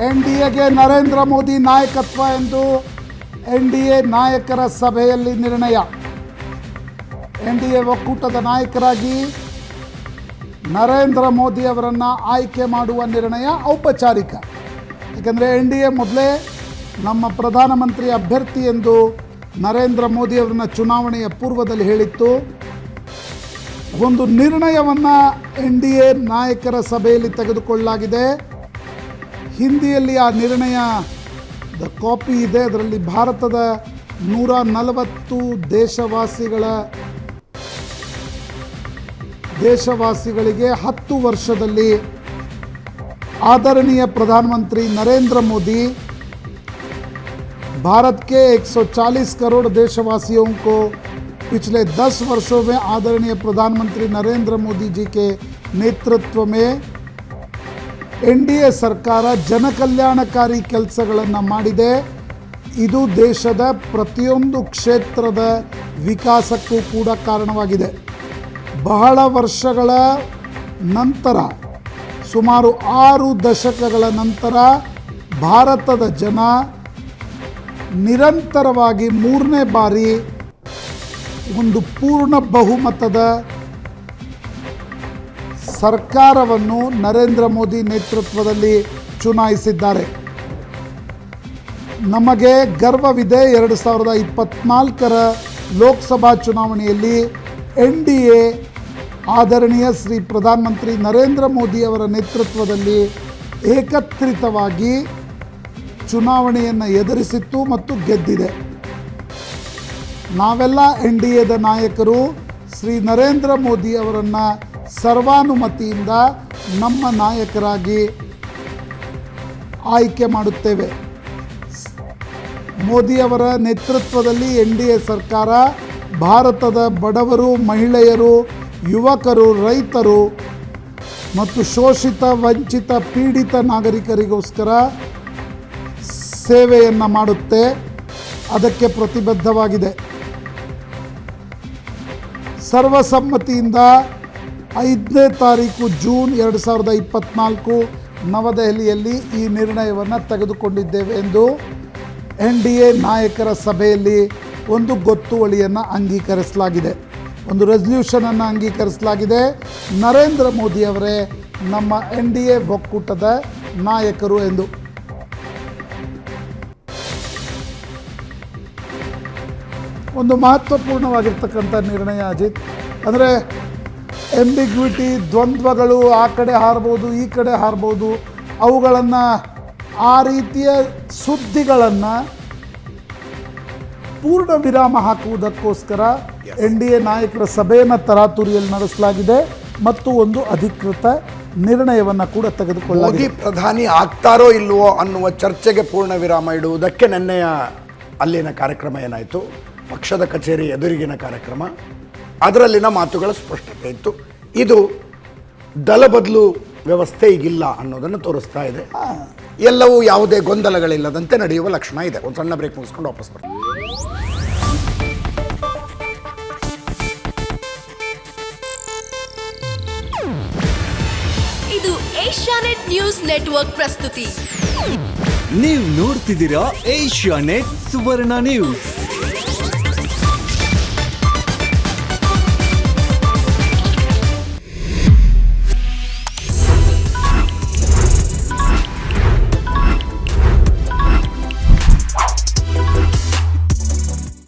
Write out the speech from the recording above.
NDAಗೆ ನರೇಂದ್ರ ಮೋದಿ ನಾಯಕತ್ವ ಎಂದು NDA ನಾಯಕರ ಸಭೆಯಲ್ಲಿ ನಿರ್ಣಯ. NDA ಒಕ್ಕೂಟದ ನಾಯಕರಾಗಿ ನರೇಂದ್ರ ಮೋದಿ ಅವರನ್ನು ಆಯ್ಕೆ ಮಾಡುವ ನಿರ್ಣಯ ಔಪಚಾರಿಕ. ಯಾಕೆಂದರೆ NDA ಮೊದಲೇ ನಮ್ಮ ಪ್ರಧಾನಮಂತ್ರಿ ಅಭ್ಯರ್ಥಿ ಎಂದು ನರೇಂದ್ರ ಮೋದಿ ಅವರನ್ನು ಚುನಾವಣೆಯ ಪೂರ್ವದಲ್ಲಿ ಹೇಳಿತ್ತು. ಒಂದು ನಿರ್ಣಯವನ್ನು NDA ನಾಯಕರ ಸಭೆಯಲ್ಲಿ ತೆಗೆದುಕೊಳ್ಳಲಾಗಿದೆ. ಹಿಂದಿಯಲ್ಲಿ ಆ ನಿರ್ಣಯದ ಕಾಪಿ ಇದೆ. ಅದರಲ್ಲಿ ಭಾರತದ 140 ದೇಶವಾಸಿಗಳಿಗೆ 10 ವರ್ಷದಲ್ಲಿ आदरणीय प्रधानमंत्री नरेंद्र मोदी भारत के 140 करोड़ देशवासियों को पिछले 10 वर्षों में आदरणीय प्रधानमंत्री नरेंद्र मोदी जी के नेतृत्व में NDA ಸರ್ಕಾರ ಜನಕಲ್ಯಾಣಕಾರಿ ಕೆಲಸಗಳನ್ನು ಮಾಡಿದೆ. ಇದು ದೇಶದ ಪ್ರತಿಯೊಂದು ಕ್ಷೇತ್ರದ ವಿಕಾಸಕ್ಕೂ ಕೂಡ ಕಾರಣವಾಗಿದೆ. ಬಹಳ ವರ್ಷಗಳ ನಂತರ, ಸುಮಾರು 6 ದಶಕಗಳ ನಂತರ ಭಾರತದ ಜನ ನಿರಂತರವಾಗಿ 3ನೇ ಬಾರಿ ಒಂದು ಪೂರ್ಣ ಬಹುಮತದ ಸರ್ಕಾರವನ್ನು ನರೇಂದ್ರ ಮೋದಿ ನೇತೃತ್ವದಲ್ಲಿ ಚುನಾಯಿಸಿದ್ದಾರೆ. ನಮಗೆ ಗರ್ವವಿದೆ. 2024ರ ಲೋಕಸಭಾ ಚುನಾವಣೆಯಲ್ಲಿ NDA ಆದರಣೀಯ ಶ್ರೀ ಪ್ರಧಾನಮಂತ್ರಿ ನರೇಂದ್ರ ಮೋದಿ ಅವರ ನೇತೃತ್ವದಲ್ಲಿ ಏಕತ್ರಿತವಾಗಿ ಚುನಾವಣೆಯನ್ನು ಎದುರಿಸಿತ್ತು ಮತ್ತು ಗೆದ್ದಿದೆ. ನಾವೆಲ್ಲ NDAದ ನಾಯಕರು ಶ್ರೀ ನರೇಂದ್ರ ಮೋದಿ ಅವರನ್ನು ಸರ್ವಾನುಮತಿಯಿಂದ ನಮ್ಮ ನಾಯಕರಾಗಿ ಆಯ್ಕೆ ಮಾಡುತ್ತೇವೆ. ಮೋದಿಯವರ ನೇತೃತ್ವದಲ್ಲಿ NDA ಸರ್ಕಾರ ಭಾರತದ ಬಡವರು, ಮಹಿಳೆಯರು, ಯುವಕರು, ರೈತರು ಮತ್ತು ಶೋಷಿತ, ವಂಚಿತ, ಪೀಡಿತ ನಾಗರಿಕರಿಗೋಸ್ಕರ ಸೇವೆಯನ್ನು ಮಾಡುತ್ತೆ. ಅದಕ್ಕೆ ಪ್ರತಿಬದ್ಧವಾಗಿದೆ. ಸರ್ವಸಮ್ಮತಿಯಿಂದ 5ನೇ ತಾರೀಕು ಜೂನ್ 2024 ನವದೆಹಲಿಯಲ್ಲಿ ಈ ನಿರ್ಣಯವನ್ನು ತೆಗೆದುಕೊಂಡಿದ್ದೇವೆ ಎಂದು NDA ನಾಯಕರ ಸಭೆಯಲ್ಲಿ ಒಂದು ಗೊತ್ತುವಳಿಯನ್ನು ಅಂಗೀಕರಿಸಲಾಗಿದೆ. ಒಂದು ರೆಸಲ್ಯೂಷನನ್ನು ಅಂಗೀಕರಿಸಲಾಗಿದೆ. ನರೇಂದ್ರ ಮೋದಿ ಅವರೇ ನಮ್ಮ NDA ಒಕ್ಕೂಟದ ನಾಯಕರು ಎಂದು. ಒಂದು ಮಹತ್ವಪೂರ್ಣವಾಗಿರ್ತಕ್ಕಂಥ ನಿರ್ಣಯ ಅಜಿತ್. ಅಂದರೆ ಎಂಬಿಗ್ವಿಟಿ, ದ್ವಂದ್ವಗಳು ಆ ಕಡೆ ಹಾರ್ಬೋದು, ಈ ಕಡೆ ಹಾರ್ಬೋದು, ಅವುಗಳನ್ನು, ಆ ರೀತಿಯ ಸುದ್ದಿಗಳನ್ನು ಪೂರ್ಣ ವಿರಾಮ ಹಾಕುವುದಕ್ಕೋಸ್ಕರ NDA ನಾಯಕರ ಸಭೆಯನ್ನು ತರಾತುರಿಯಲ್ಲಿ ನಡೆಸಲಾಗಿದೆ ಮತ್ತು ಒಂದು ಅಧಿಕೃತ ನಿರ್ಣಯವನ್ನು ಕೂಡ ತೆಗೆದುಕೊಳ್ಳಲಾಗಿದೆ. ಮೋದಿ ಪ್ರಧಾನಿ ಆಗ್ತಾರೋ ಇಲ್ವೋ ಅನ್ನುವ ಚರ್ಚೆಗೆ ಪೂರ್ಣ ವಿರಾಮ ಇಡುವುದಕ್ಕೆ ನಿನ್ನೆಯ ಅಲ್ಲಿನ ಕಾರ್ಯಕ್ರಮ ಏನಾಯಿತು, ಪಕ್ಷದ ಕಚೇರಿ ಎದುರಿಗಿನ ಕಾರ್ಯಕ್ರಮ, ಅದರಲ್ಲಿನ ಮಾತುಗಳ ಸ್ಪಷ್ಟತೆ ಇತ್ತು. ಇದು ದಲ ಬದಲು ವ್ಯವಸ್ಥೆ ಈಗಿಲ್ಲ ಅನ್ನೋದನ್ನು ತೋರಿಸ್ತಾ ಇದೆ. ಎಲ್ಲವೂ ಯಾವುದೇ ಗೊಂದಲಗಳಿಲ್ಲದಂತೆ ನಡೆಯುವ ಲಕ್ಷಣ ಇದೆ. ಒಂದು ಸಣ್ಣ ಬ್ರೇಕ್ ಮುಗಿಸ್ಕೊಂಡು ವಾಪಸ್ ಬರ್ತೀವಿ. ಇದು ಏಷ್ಯಾನೆಟ್ ನ್ಯೂಸ್ ನೆಟ್ವರ್ಕ್ ಪ್ರಸ್ತುತಿ. ನೀವು ನೋಡ್ತಿದ್ದೀರಾ ಏಷ್ಯಾನೆಟ್ ಸುವರ್ಣ ನ್ಯೂಸ್.